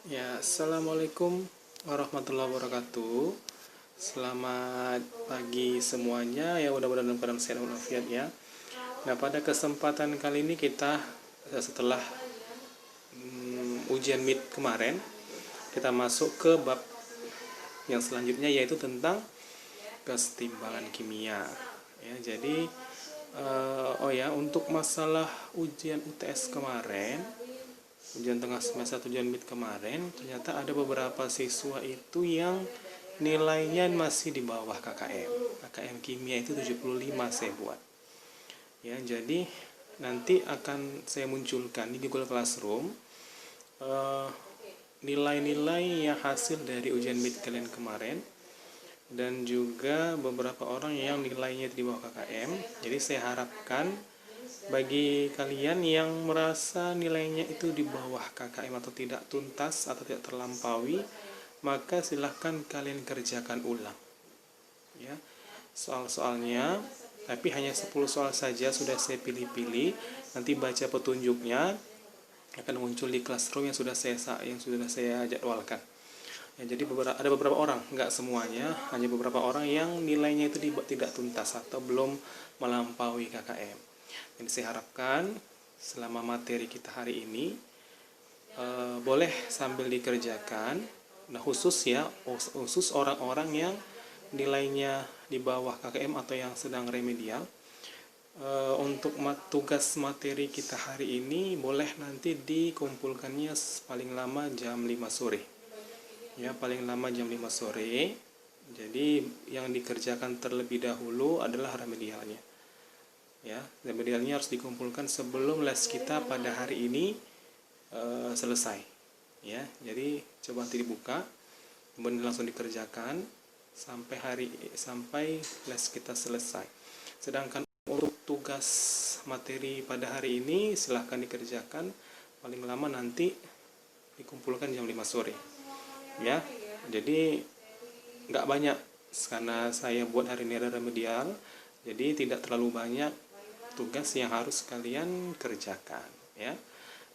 Ya, Assalamualaikum warahmatullahi wabarakatuh. Selamat pagi semuanya, ya mudah-mudahan dalam keadaan sehat walafiat ya. Nah, pada kesempatan kali ini kita setelah ujian mid kemarin, kita masuk ke bab yang selanjutnya, yaitu tentang kesetimbangan kimia. Ya, jadi untuk masalah ujian UTS kemarin, ujian tengah semester ujian mid kemarin, ternyata ada beberapa siswa itu yang nilainya masih di bawah KKM kimia itu 75 saya buat ya. Jadi nanti akan saya munculkan di Google Classroom nilai-nilai yang hasil dari ujian mid kalian kemarin, dan juga beberapa orang yang nilainya di bawah KKM. Jadi saya harapkan bagi kalian yang merasa nilainya itu di bawah KKM atau tidak tuntas atau tidak terlampaui, maka silahkan kalian kerjakan ulang ya soal-soalnya, tapi hanya 10 soal saja sudah saya pilih-pilih. Nanti baca petunjuknya akan muncul di classroom yang sudah saya jadwalkan ya. Jadi ada beberapa orang, nggak semuanya, hanya beberapa orang yang nilainya itu tidak tuntas atau belum melampaui KKM. Jadi saya harapkan selama materi kita hari ini boleh sambil dikerjakan. Nah, khusus orang-orang yang nilainya di bawah KKM atau yang sedang remedial, untuk tugas materi kita hari ini boleh nanti dikumpulkannya paling lama jam 5 sore ya, paling lama jam 5 sore. Jadi yang dikerjakan terlebih dahulu adalah remedialnya ya. Remedialnya harus dikumpulkan sebelum les kita pada hari ini selesai ya. Jadi coba nanti dibuka, kemudian langsung dikerjakan sampai les kita selesai. Sedangkan untuk tugas materi pada hari ini silahkan dikerjakan paling lama nanti dikumpulkan jam 5 sore ya. Jadi nggak banyak, karena saya buat hari ini ada remedial, jadi tidak terlalu banyak tugas yang harus kalian kerjakan ya.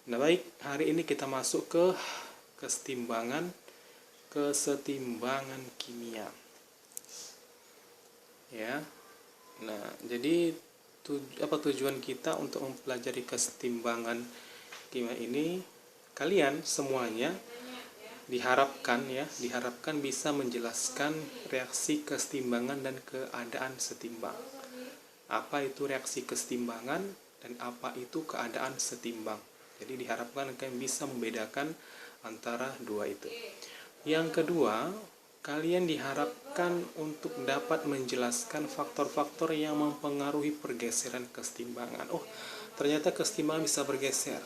Nah, baik, hari ini kita masuk ke kesetimbangan kimia ya. Nah, jadi apa tujuan kita untuk mempelajari kesetimbangan kimia ini? Kalian semuanya diharapkan bisa menjelaskan reaksi kesetimbangan dan keadaan setimbang. Apa itu reaksi kesetimbangan dan apa itu keadaan setimbang? Jadi diharapkan kalian bisa membedakan antara dua itu. Yang kedua, kalian diharapkan untuk dapat menjelaskan faktor-faktor yang mempengaruhi pergeseran kesetimbangan. Oh, ternyata kesetimbangan bisa bergeser.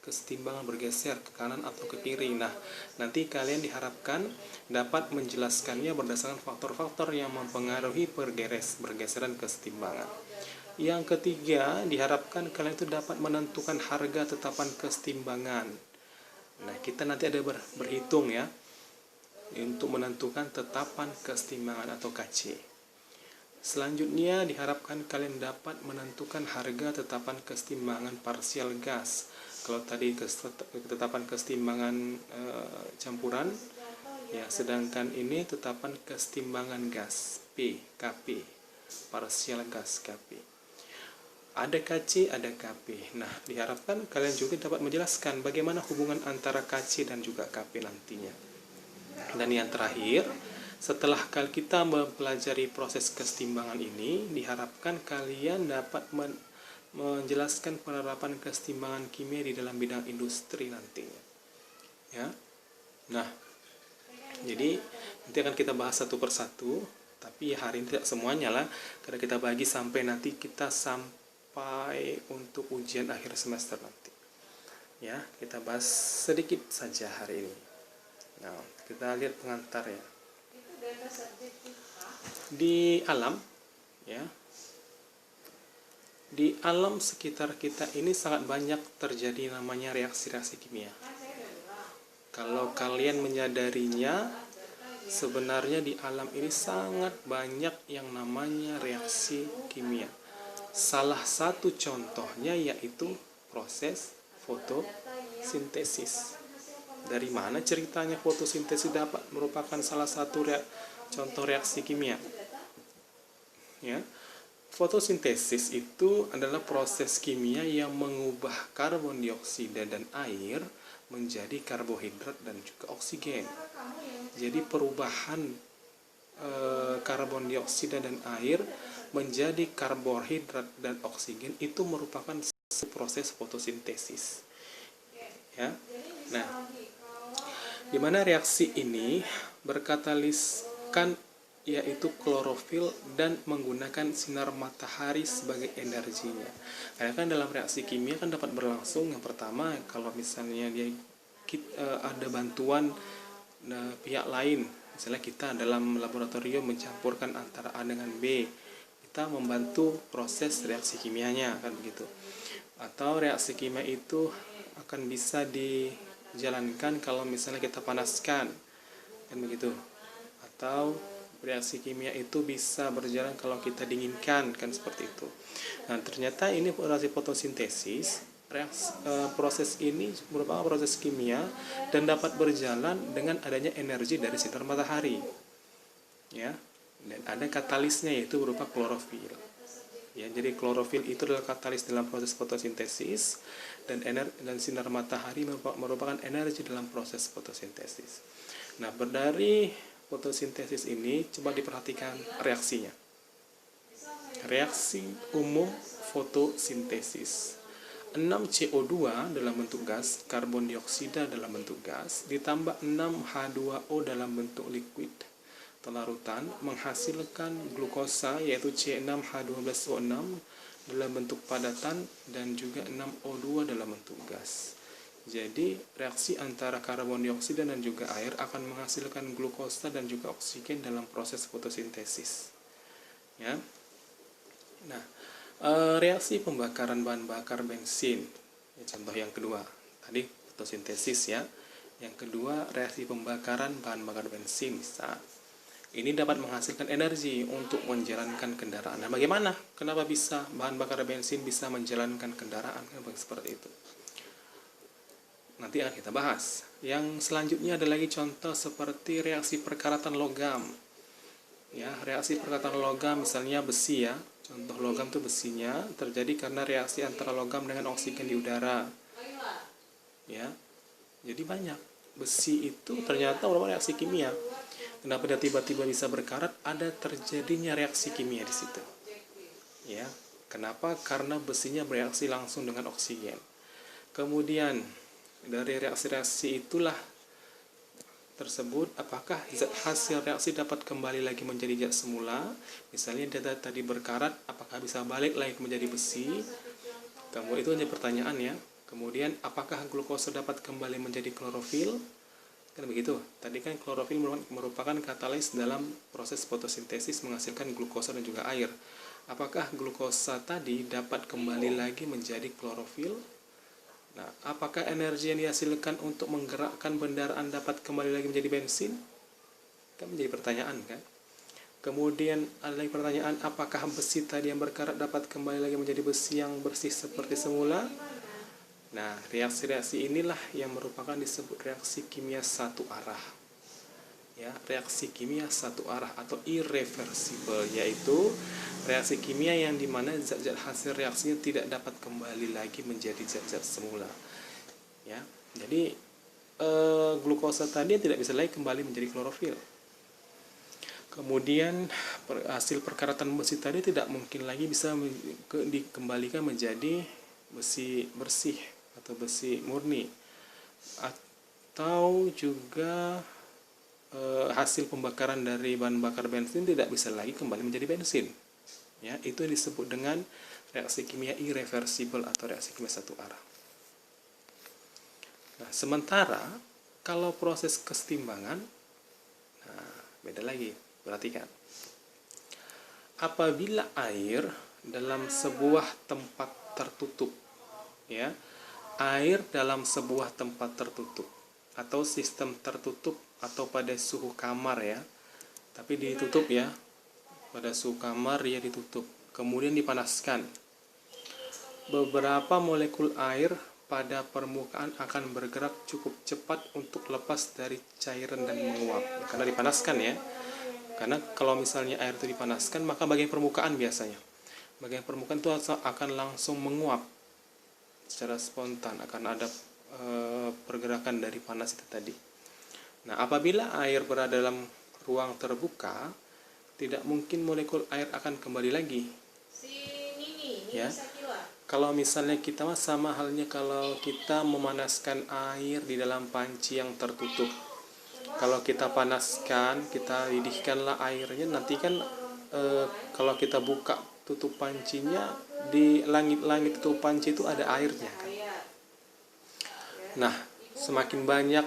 Kesetimbangan bergeser ke kanan atau ke kiri. Nah, nanti kalian diharapkan dapat menjelaskannya berdasarkan faktor-faktor yang mempengaruhi pergeseran kesetimbangan. Yang ketiga, diharapkan kalian itu dapat menentukan harga tetapan kesetimbangan. Nah, kita nanti ada berhitung ya untuk menentukan tetapan kesetimbangan atau KC. Selanjutnya diharapkan kalian dapat menentukan harga tetapan kesetimbangan parsial gas. Kalau tadi ketetapan kesetimbangan campuran ya, sedangkan ini tetapan kesetimbangan gas KP, parsial gas KP. Ada KC, ada KP. Nah, diharapkan kalian juga dapat menjelaskan bagaimana hubungan antara KC dan juga KP nantinya. Dan yang terakhir, setelah kita mempelajari proses kesetimbangan ini, diharapkan kalian dapat menjelaskan penerapan kesetimbangan kimia di dalam bidang industri nantinya ya. Nah, jadi nanti akan kita bahas satu persatu, tapi hari ini tidak semuanya lah, karena kita bagi sampai nanti kita sampai untuk ujian akhir semester nanti ya. Kita bahas sedikit saja hari ini. Nah, kita lihat pengantar ya. Di alam ya, di alam sekitar kita ini sangat banyak terjadi namanya reaksi-reaksi kimia. Kalau kalian menyadarinya, sebenarnya di alam ini sangat banyak yang namanya reaksi kimia. Salah satu contohnya yaitu proses fotosintesis. Dari mana ceritanya fotosintesis dapat merupakan salah satu contoh reaksi kimia? Ya, fotosintesis itu adalah proses kimia yang mengubah karbon dioksida dan air menjadi karbohidrat dan juga oksigen. Jadi perubahan karbon dioksida dan air menjadi karbohidrat dan oksigen itu merupakan proses fotosintesis. Ya. Nah, di mana reaksi ini berkataliskan yaitu klorofil dan menggunakan sinar matahari sebagai energinya. Karena kan dalam reaksi kimia kan dapat berlangsung, yang pertama kalau misalnya dia ada bantuan pihak lain, misalnya kita dalam laboratorium mencampurkan antara A dengan B, kita membantu proses reaksi kimianya, kan begitu. Atau reaksi kimia itu akan bisa dijalankan kalau misalnya kita panaskan, kan begitu. Atau reaksi kimia itu bisa berjalan kalau kita dinginkan, kan seperti itu. Nah, ternyata ini reaksi fotosintesis, proses ini merupakan proses kimia dan dapat berjalan dengan adanya energi dari sinar matahari. Ya, dan ada katalisnya yaitu berupa klorofil. Ya, jadi klorofil itu adalah katalis dalam proses fotosintesis dan sinar matahari merupakan energi dalam proses fotosintesis. Nah, dari fotosintesis ini coba diperhatikan reaksinya. Reaksi umum fotosintesis. 6 CO2 dalam bentuk gas, karbon dioksida dalam bentuk gas, ditambah 6 H2O dalam bentuk liquid larutan menghasilkan glukosa yaitu C6H12O6 dalam bentuk padatan dan juga 6O2 dalam bentuk gas. Jadi reaksi antara karbon dioksida dan juga air akan menghasilkan glukosa dan juga oksigen dalam proses fotosintesis. Ya. Nah, reaksi pembakaran bahan bakar bensin. Ya, contoh yang kedua, tadi fotosintesis ya. Yang kedua, reaksi pembakaran bahan bakar bensin bisa. Ini dapat menghasilkan energi untuk menjalankan kendaraan. Nah, bagaimana? Kenapa bisa bahan bakar bensin bisa menjalankan kendaraan? Seperti itu. Nanti akan kita bahas. Yang selanjutnya ada lagi contoh seperti reaksi perkaratan logam. Ya, reaksi perkaratan logam misalnya besi ya. Contoh logam itu besinya terjadi karena reaksi antara logam dengan oksigen di udara. Ya. Jadi banyak. Besi itu ternyata merupakan reaksi kimia. Kenapa dia tiba-tiba bisa berkarat? Ada terjadinya reaksi kimia di situ. Ya. Kenapa? Karena besinya bereaksi langsung dengan oksigen. Kemudian dari reaksi-reaksi itulah tersebut, apakah zat hasil reaksi dapat kembali lagi menjadi zat semula? Misalnya dia tadi berkarat, apakah bisa balik lagi menjadi besi? Kemudian itu hanya pertanyaan ya. Kemudian apakah glukosa dapat kembali menjadi klorofil? Kan begitu. Tadi kan klorofil merupakan katalis dalam proses fotosintesis menghasilkan glukosa dan juga air. Apakah glukosa tadi dapat kembali lagi menjadi klorofil? Nah, apakah energi yang dihasilkan untuk menggerakkan kendaraan dapat kembali lagi menjadi bensin? Kan menjadi pertanyaan kan? Kemudian ada lagi pertanyaan, apakah besi tadi yang berkarat dapat kembali lagi menjadi besi yang bersih seperti semula? Nah, reaksi-reaksi inilah yang merupakan disebut reaksi kimia satu arah. Ya, reaksi kimia satu arah atau irreversible, yaitu reaksi kimia yang dimana zat-zat hasil reaksinya tidak dapat kembali lagi menjadi zat-zat semula. Ya, jadi glukosa tadi tidak bisa lagi kembali menjadi klorofil. Kemudian hasil perkaratan besi tadi tidak mungkin lagi bisa dikembalikan menjadi besi bersih atau besi murni, atau juga hasil pembakaran dari bahan bakar bensin tidak bisa lagi kembali menjadi bensin. Ya, itu disebut dengan reaksi kimia irreversible atau reaksi kimia satu arah. Nah, sementara kalau proses kesetimbangan, nah beda lagi. Perhatikan. Apabila air dalam sebuah tempat tertutup, ya, air dalam sebuah tempat tertutup atau sistem tertutup atau pada suhu kamar ya, tapi ditutup ya, pada suhu kamar dia ditutup, kemudian dipanaskan. Beberapa molekul air pada permukaan akan bergerak cukup cepat untuk lepas dari cairan dan menguap. Karena dipanaskan ya. Karena kalau misalnya air itu dipanaskan, maka bagian permukaan biasanya. Bagian permukaan itu akan langsung menguap secara spontan, akan ada pergerakan dari panas itu tadi. Nah, apabila air berada dalam ruang terbuka, tidak mungkin molekul air akan kembali lagi. Ya. Kalau misalnya kita sama halnya kalau kita memanaskan air di dalam panci yang tertutup. Kalau kita panaskan, kita didihkanlah airnya, nanti kan kalau kita buka tutup pancinya, di langit-langit tutup panci itu ada airnya kan. Nah, semakin banyak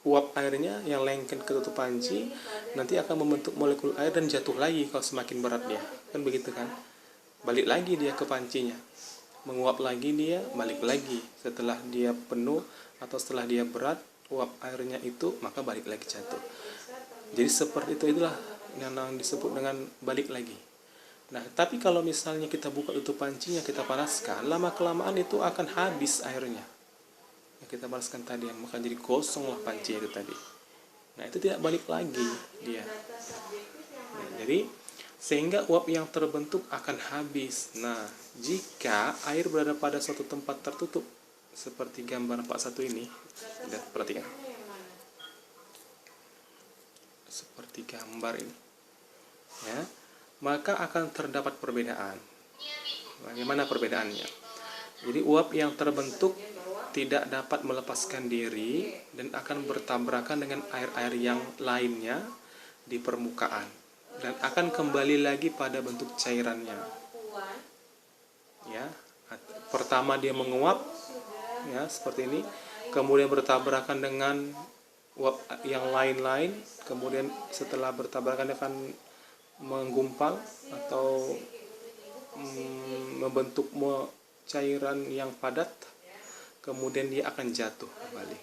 uap airnya yang lengket ke tutup panci, nanti akan membentuk molekul air dan jatuh lagi kalau semakin berat dia. Kan begitu kan? Balik lagi dia ke pancinya. Menguap lagi dia, balik lagi. Setelah dia penuh atau setelah dia berat, uap airnya itu, maka balik lagi jatuh. Jadi seperti itulah yang disebut dengan balik lagi. Nah, tapi kalau misalnya kita buka tutup pancinya, kita panaskan, lama-kelamaan itu akan habis airnya. Yang kita panaskan tadi, maka jadi kosong lah panci itu tadi. Nah, itu tidak balik lagi dia. Nah, jadi sehingga uap yang terbentuk akan habis. Nah, jika air berada pada suatu tempat tertutup seperti gambar 41 ini, lihat, perhatikan. Seperti gambar ini. Ya, maka akan terdapat perbedaan. Bagaimana perbedaannya? Jadi uap yang terbentuk tidak dapat melepaskan diri dan akan bertabrakan dengan air-air yang lainnya di permukaan dan akan kembali lagi pada bentuk cairannya. Ya, pertama dia menguap, ya seperti ini, kemudian bertabrakan dengan uap yang lain-lain, kemudian setelah bertabrakan akan menggumpal atau membentuk cairan yang padat, kemudian dia akan jatuh kembali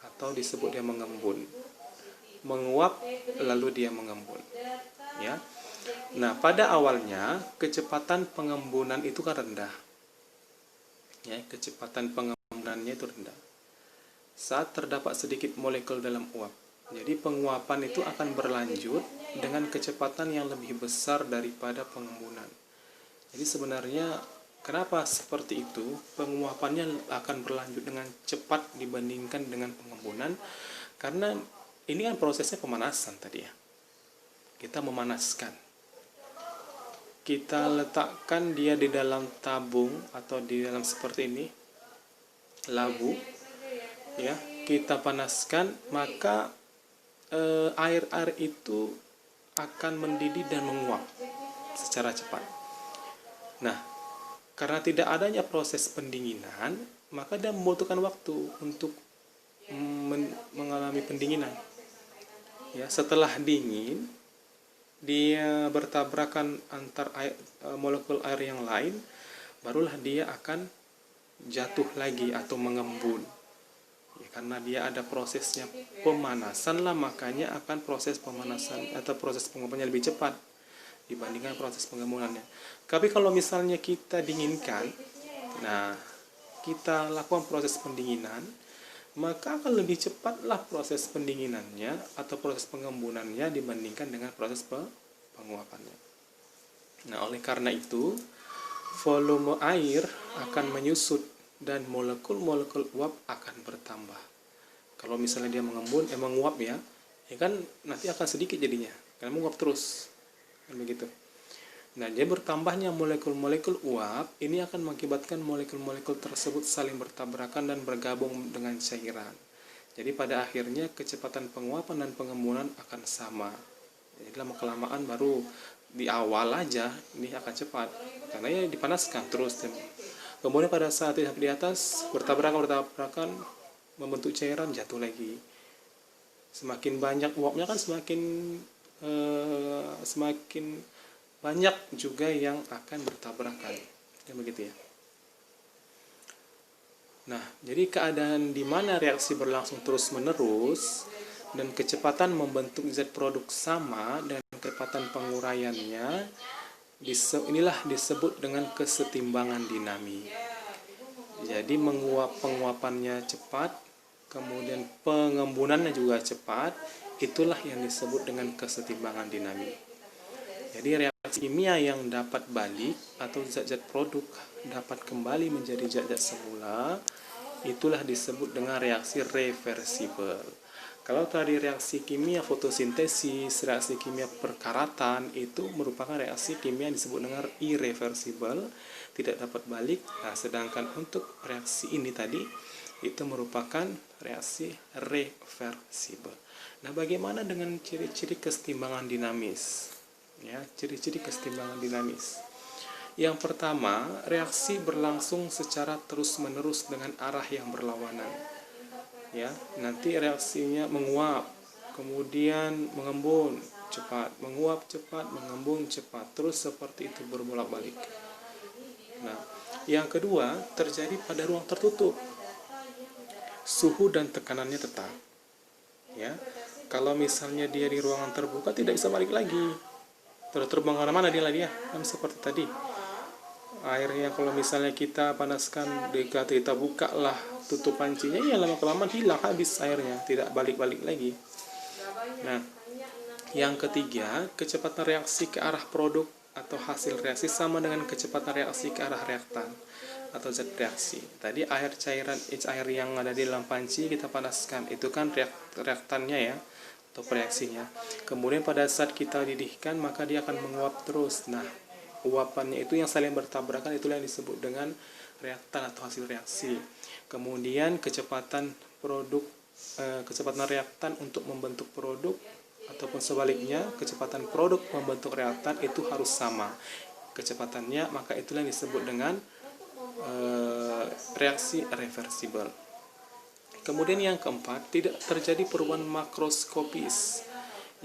atau disebut dia mengembun. Menguap lalu dia mengembun, ya. Nah, pada awalnya kecepatan pengembunan itu kan rendah, ya, kecepatan pengembunan itu rendah saat terdapat sedikit molekul dalam uap. Jadi penguapan itu akan berlanjut dengan kecepatan yang lebih besar daripada pengembunan. Jadi sebenarnya kenapa seperti itu? Penguapannya akan berlanjut dengan cepat dibandingkan dengan pengembunan, karena ini kan prosesnya pemanasan tadi ya. Kita memanaskan. Kita letakkan dia di dalam tabung atau di dalam seperti ini, labu. Ya, kita panaskan, maka air-air itu akan mendidih dan menguap secara cepat. Nah, karena tidak adanya proses pendinginan, maka dia membutuhkan waktu untuk mengalami pendinginan. Ya, setelah dingin, dia bertabrakan antar molekul air yang lain, barulah dia akan jatuh lagi atau mengembun. Ya, karena dia ada prosesnya pemanasan lah, makanya akan proses pemanasan atau proses pengembunan lebih cepat dibandingkan proses pengembulannya. Tapi kalau misalnya kita dinginkan, nah kita lakukan proses pendinginan, maka akan lebih cepatlah proses pendinginannya atau proses pengembunannya dibandingkan dengan proses penguapannya. Nah, oleh karena itu, volume air akan menyusut dan molekul-molekul uap akan bertambah. Kalau misalnya dia menguap ya kan nanti akan sedikit jadinya, karena menguap terus, kan begitu. Nah, dia bertambahnya molekul-molekul uap ini akan mengakibatkan molekul-molekul tersebut saling bertabrakan dan bergabung dengan cairan. Jadi pada akhirnya kecepatan penguapan dan pengembunan akan sama. Jadi lama-kelamaan baru di awal aja ini akan cepat karena ya dipanaskan terus. Kemudian pada saat di atas bertabrakan membentuk cairan, jatuh lagi. Semakin banyak uapnya kan semakin banyak juga yang akan bertabrakan, ya begitu ya. Nah, jadi keadaan di mana reaksi berlangsung terus-menerus dan kecepatan membentuk zat produk sama dan kecepatan penguraiannya, inilah disebut dengan kesetimbangan dinamik. Jadi penguapannya cepat, kemudian pengembunannya juga cepat, itulah yang disebut dengan kesetimbangan dinamik. Jadi reaksi kimia yang dapat balik atau zat-zat produk dapat kembali menjadi zat-zat semula, itulah disebut dengan reaksi reversibel. Kalau tadi reaksi kimia fotosintesis, reaksi kimia perkaratan, itu merupakan reaksi kimia yang disebut dengan irreversibel, tidak dapat balik. Nah, sedangkan untuk reaksi ini tadi, itu merupakan reaksi reversibel. Nah, bagaimana dengan ciri-ciri kesetimbangan dinamis? Ya, ciri-ciri kesetimbangan dinamis. Yang pertama, reaksi berlangsung secara terus-menerus dengan arah yang berlawanan. Ya, nanti reaksinya menguap, kemudian mengembun cepat, menguap cepat, mengembun cepat, terus seperti itu berbolak-balik. Nah, yang kedua terjadi pada ruang tertutup, suhu dan tekanannya tetap. Ya, kalau misalnya dia di ruangan terbuka tidak bisa balik lagi, terbang kemana-mana dia kan seperti tadi. Airnya kalau misalnya kita panaskan, kita buka lah tutup pancinya, ya lama-kelamaan hilang, habis airnya, tidak balik-balik lagi. Nah, yang ketiga, kecepatan reaksi ke arah produk atau hasil reaksi sama dengan kecepatan reaksi ke arah reaktan atau zat reaksi. Tadi air yang ada di dalam panci kita panaskan, itu kan reaktannya ya, atau reaksinya. Kemudian pada saat kita didihkan, maka dia akan menguap terus. Nah, uapannya itu yang saling bertabrakan, itulah yang disebut dengan reaktan atau hasil reaksi. Kemudian kecepatan reaktan untuk membentuk produk ataupun sebaliknya, kecepatan produk membentuk reaktan itu harus sama kecepatannya, maka itulah yang disebut dengan reaksi reversibel. Kemudian yang keempat, tidak terjadi perubahan makroskopis,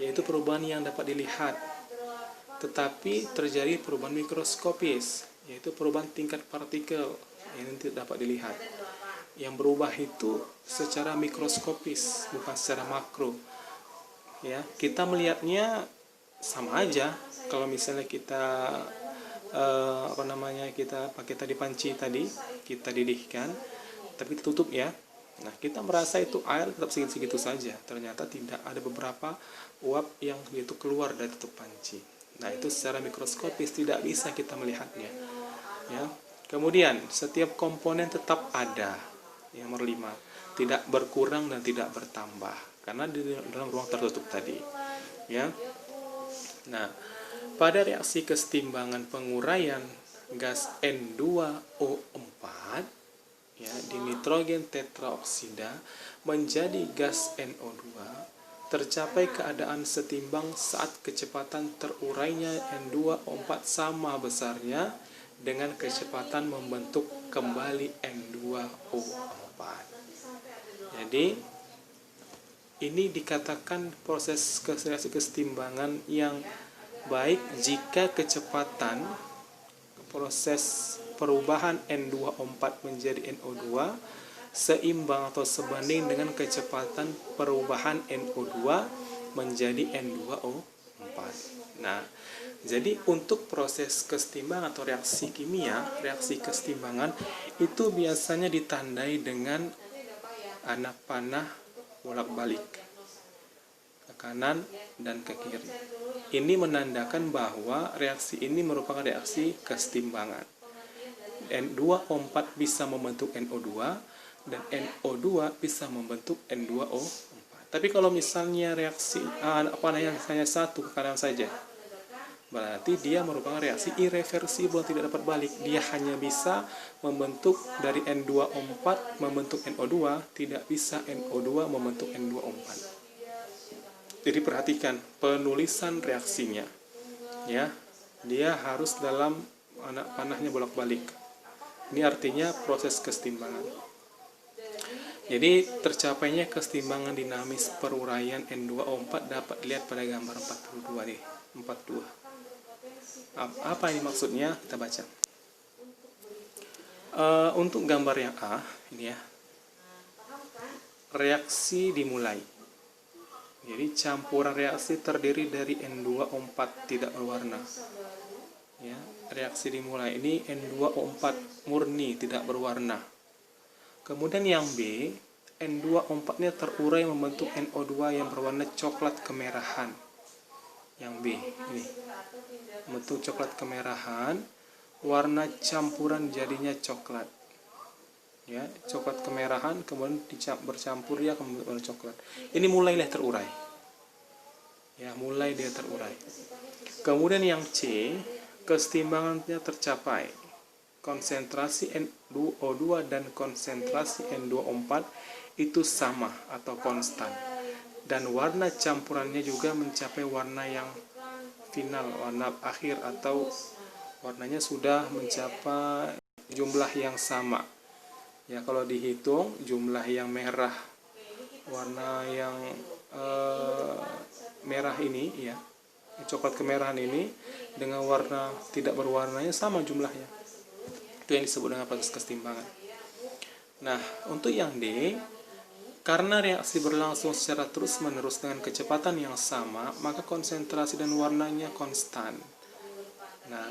yaitu perubahan yang dapat dilihat, tetapi terjadi perubahan mikroskopis, yaitu perubahan tingkat partikel yang tidak dapat dilihat. Yang berubah itu secara mikroskopis, bukan secara makro. Ya, kita melihatnya sama aja. Kalau misalnya kita kita pakai tadi panci tadi, kita didihkan, tapi tutup ya. Nah, kita merasa itu air tetap segitu-segitu saja. Ternyata tidak, ada beberapa uap yang itu keluar dari tutup panci. Nah, itu secara mikroskopis tidak bisa kita melihatnya. Ya. Kemudian, setiap komponen tetap ada. Yang nomor 5, tidak berkurang dan tidak bertambah karena di dalam ruang tertutup tadi. Ya. Nah, pada reaksi kesetimbangan penguraian gas N2O4 ya, di nitrogen tetraoksida menjadi gas NO2, tercapai keadaan setimbang saat kecepatan terurainya N2O4 sama besarnya dengan kecepatan membentuk kembali N2O4. Jadi ini dikatakan proses reaksi kesetimbangan yang baik jika kecepatan proses perubahan N2O4 menjadi NO2 seimbang atau sebanding dengan kecepatan perubahan NO2 menjadi N2O4. Nah, jadi untuk proses kesetimbangan atau reaksi kimia, reaksi kesetimbangan itu biasanya ditandai dengan anak panah bolak-balik ke kanan dan ke kiri. Ini menandakan bahwa reaksi ini merupakan reaksi kesetimbangan. N2O4 bisa membentuk NO2 dan NO2 bisa membentuk N2O4. Tapi kalau misalnya reaksi panah yang hanya satu ke kanan saja, berarti dia merupakan reaksi irreversibel, tidak dapat balik. Dia hanya bisa membentuk dari N2O4 membentuk NO2, tidak bisa NO2 membentuk N2O4. Jadi perhatikan penulisan reaksinya. Ya, dia harus dalam anak panahnya bolak-balik. Ini artinya proses kesetimbangan. Jadi tercapainya kesetimbangan dinamis peruraian N2O4 dapat dilihat pada gambar 42 nih, 42. Apa ini maksudnya? Kita baca. Untuk gambar yang A, ini ya. Reaksi dimulai. Jadi campuran reaksi terdiri dari N2O4 tidak berwarna. Ya, reaksi dimulai. Ini N2O4 murni tidak berwarna. Kemudian yang B, N2O4-nya terurai membentuk NO2 yang berwarna coklat kemerahan. Yang B ini membentuk coklat kemerahan, warna campuran jadinya coklat. Ya, coklat kemerahan kemudian bercampur ya kemudian warna coklat. Ini mulailah terurai. Ya, mulai dia terurai. Kemudian yang C, kesetimbangannya tercapai. Konsentrasi N2O2 dan konsentrasi N2O4 itu sama atau konstan. Dan warna campurannya juga mencapai warna yang final, warna akhir atau warnanya sudah mencapai jumlah yang sama. Ya, kalau dihitung jumlah yang merah, warna yang merah ini ya, coklat kemerahan ini dengan warna tidak berwarnanya sama jumlahnya. Itu yang disebut dengan proses kesetimbangan. Nah, untuk yang D, karena reaksi berlangsung secara terus-menerus dengan kecepatan yang sama, maka konsentrasi dan warnanya konstan. Nah,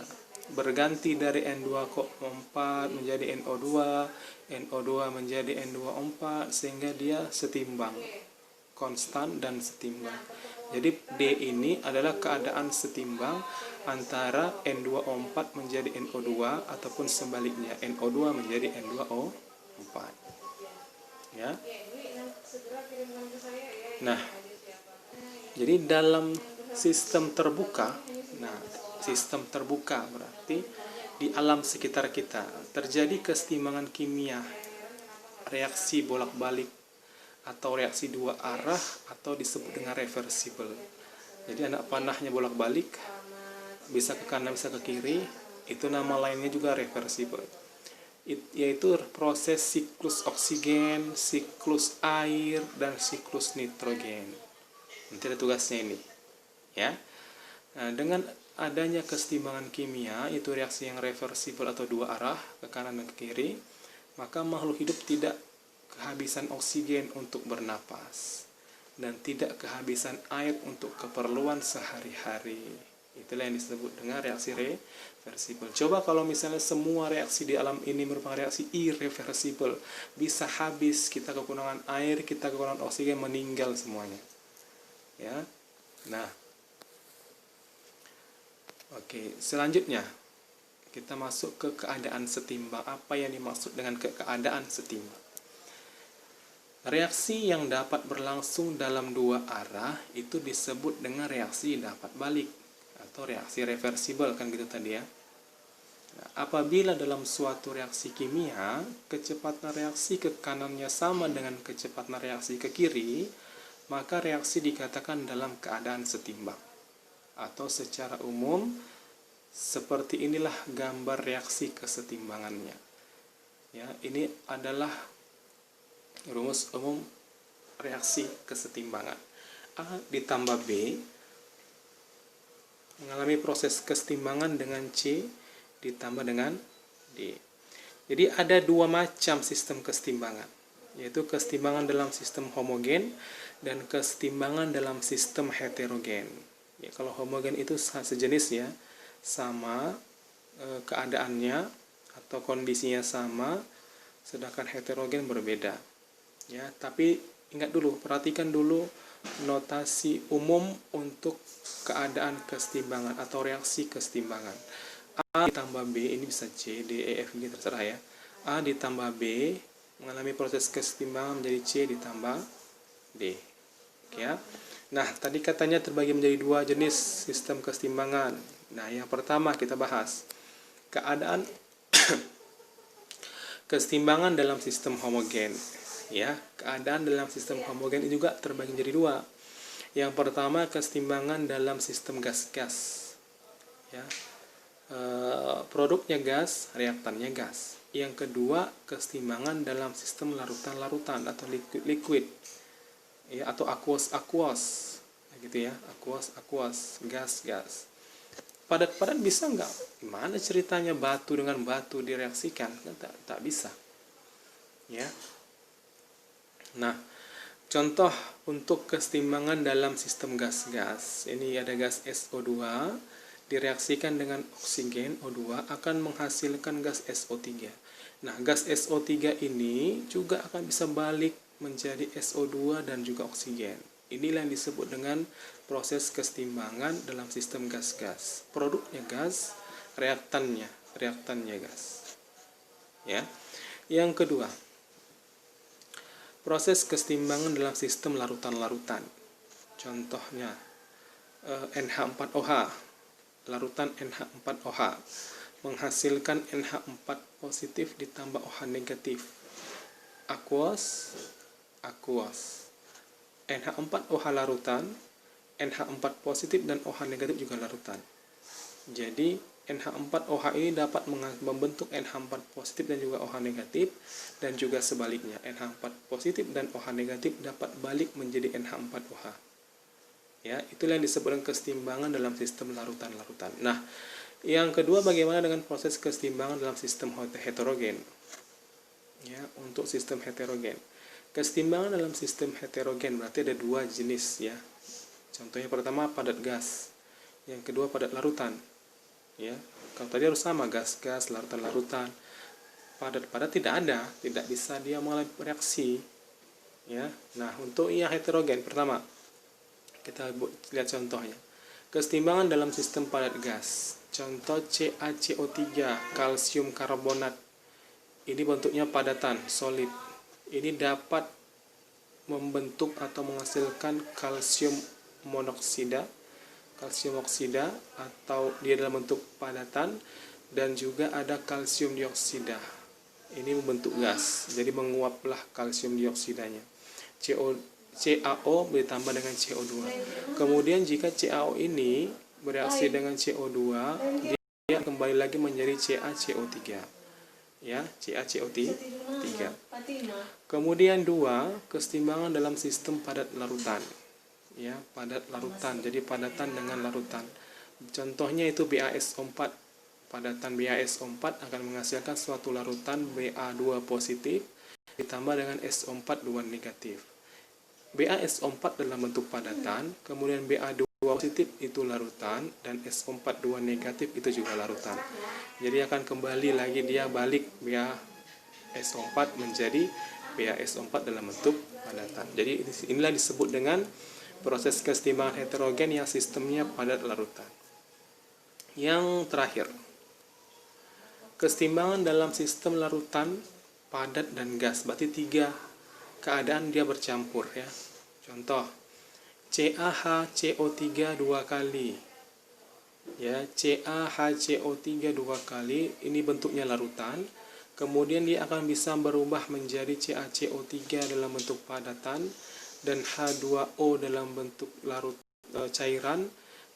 berganti dari N2O4 menjadi NO2, NO2 menjadi N2O4, sehingga dia setimbang, konstan dan setimbang. Jadi D ini adalah keadaan setimbang antara N2O4 menjadi NO2 ataupun sebaliknya NO2 menjadi N2O4. Ya. Nah, jadi dalam sistem terbuka, sistem terbuka berarti di alam sekitar kita terjadi kesetimbangan kimia, reaksi bolak-balik atau reaksi dua arah atau disebut dengan reversible. Jadi anak panahnya bolak-balik, bisa ke kanan bisa ke kiri, itu nama lainnya juga reversible. Yaitu proses siklus oksigen, siklus air, dan siklus nitrogen. Nanti ada tugasnya ini, ya. Nah, dengan adanya kesetimbangan kimia, itu reaksi yang reversible atau dua arah ke kanan dan ke kiri, maka makhluk hidup tidak kehabisan oksigen untuk bernapas dan tidak kehabisan air untuk keperluan sehari-hari. Itulah yang disebut dengan reaksi reversible. Coba kalau misalnya semua reaksi di alam ini merupakan reaksi irreversible, bisa habis, kita kekurangan air, kita kekurangan oksigen, meninggal semuanya. Ya. Nah, oke, selanjutnya kita masuk ke keadaan setimbang. Apa yang dimaksud dengan keadaan setimbang? Reaksi yang dapat berlangsung dalam dua arah itu disebut dengan reaksi dapat balik atau reaksi reversible, kan gitu tadi ya. Nah, apabila dalam suatu reaksi kimia kecepatan reaksi ke kanannya sama dengan kecepatan reaksi ke kiri, maka reaksi dikatakan dalam keadaan setimbang. Atau secara umum seperti inilah gambar reaksi kesetimbangannya. Ya, ini adalah rumus umum reaksi kesetimbangan. A ditambah B mengalami proses kesetimbangan dengan C ditambah dengan D. Jadi ada dua macam sistem kesetimbangan, yaitu kesetimbangan dalam sistem homogen dan kesetimbangan dalam sistem heterogen. Ya, kalau homogen itu sejenis ya, sama keadaannya atau kondisinya sama, sedangkan heterogen berbeda. Ya, tapi ingat dulu, perhatikan dulu notasi umum untuk keadaan kesetimbangan atau reaksi kesetimbangan. A ditambah B, ini bisa C, D, E, F, G, terserah ya. A ditambah B mengalami proses kesetimbangan menjadi C ditambah D. Oke ya. Nah, tadi katanya terbagi menjadi dua jenis sistem kesetimbangan. Nah, yang pertama kita bahas keadaan kesetimbangan dalam sistem homogen. Ya, keadaan dalam sistem homogen ini juga terbagi menjadi dua. Yang pertama kesetimbangan dalam sistem gas-gas. Ya, produknya gas, reaktannya gas. Yang kedua kesetimbangan dalam sistem larutan-larutan atau liquid-liquid. Ya, atau aqueous, gitu ya, aqueous, gas-gas. Padat-padat bisa nggak? Gimana ceritanya batu dengan batu direaksikan? Tak bisa. Ya. Nah, contoh untuk kesetimbangan dalam sistem gas-gas. Ini ada gas SO2 direaksikan dengan oksigen O2 akan menghasilkan gas SO3. Nah, gas SO3 ini juga akan bisa balik menjadi SO2 dan juga oksigen. Inilah yang disebut dengan proses kesetimbangan dalam sistem gas-gas. Produknya gas, reaktannya gas. Ya. Yang kedua, proses kesetimbangan dalam sistem larutan-larutan. Contohnya NH4OH, larutan NH4OH menghasilkan NH4 positif ditambah OH negatif. Aqueous. NH4OH larutan, NH4 positif dan OH negatif juga larutan. Jadi NH4OH ini dapat membentuk NH4 positif dan juga OH negatif, dan juga sebaliknya NH4 positif dan OH negatif dapat balik menjadi NH4OH. Ya, itulah yang disebut kesetimbangan dalam sistem larutan-larutan. Nah, yang kedua, bagaimana dengan proses kesetimbangan dalam sistem heterogen? Ya, untuk sistem heterogen. Kesetimbangan dalam sistem heterogen berarti ada dua jenis ya. Contohnya pertama padat gas, yang kedua padat larutan. Ya, kalau tadi harus sama gas-gas, larutan-larutan. Padat-padat tidak bisa dia mengalami reaksi. Ya, nah untuk yang heterogen pertama kita lihat contohnya. Kesetimbangan dalam sistem padat gas. Contoh CaCO3, kalsium karbonat. Ini bentuknya padatan, solid. Ini dapat membentuk atau menghasilkan kalsium monoksida, kalsium oksida, atau dia dalam bentuk padatan, dan juga ada kalsium dioksida. Ini membentuk gas, jadi menguaplah kalsium dioksidanya. CaO ditambah dengan CO2. Kemudian jika CaO ini bereaksi dengan CO2, dia kembali lagi menjadi CaCO3. Ya, CaCO3. Kemudian dua, kesetimbangan dalam sistem padat larutan. Ya, padat larutan. Jadi padatan dengan larutan. Contohnya itu BaSO4. Padatan BaSO4 akan menghasilkan suatu larutan Ba2 positif ditambah dengan SO4 2 negatif. BaSO4 dalam bentuk padatan, kemudian Ba2 positif itu larutan, dan SO4 2 negatif itu juga larutan. Jadi akan kembali lagi dia balik BaSO4 menjadi BaSO4 dalam bentuk padatan. Jadi inilah disebut dengan proses kesetimbangan heterogen yang sistemnya padat larutan. Yang terakhir, kesetimbangan dalam sistem larutan, padat, dan gas. Berarti tiga keadaan dia bercampur ya. Contoh, CaHCO3 dua kali. Ya, CaHCO3 dua kali, ini bentuknya larutan. Kemudian dia akan bisa berubah menjadi CaCO3 dalam bentuk padatan, dan H2O dalam bentuk cairan,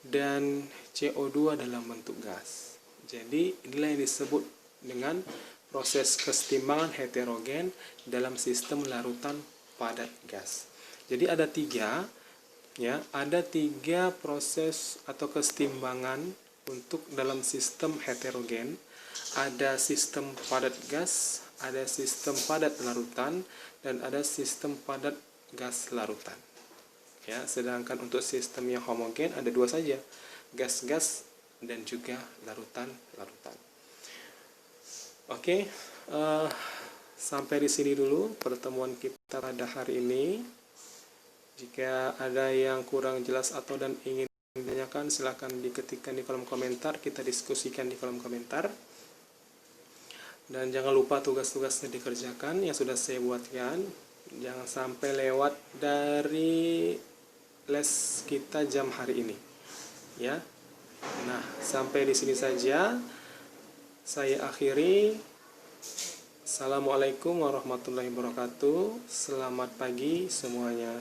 dan CO2 dalam bentuk gas. Jadi inilah yang disebut dengan proses kesetimbangan heterogen dalam sistem larutan padat gas. Jadi ada tiga proses atau kesetimbangan untuk dalam sistem heterogen. Ada sistem padat gas, ada sistem padat larutan, dan ada sistem padat gas larutan. Ya, sedangkan untuk sistem yang homogen ada dua saja, gas-gas dan juga larutan-larutan. Oke, sampai di sini dulu pertemuan kita pada hari ini. Jika ada yang kurang jelas atau dan ingin ditanyakan, silahkan diketikkan di kolom komentar, kita diskusikan di kolom komentar. Dan jangan lupa tugas-tugasnya dikerjakan yang sudah saya buatkan. Jangan sampai lewat dari les kita jam hari ini. Ya. Nah, sampai di sini saja. Saya akhiri. Assalamualaikum warahmatullahi wabarakatuh. Selamat pagi semuanya.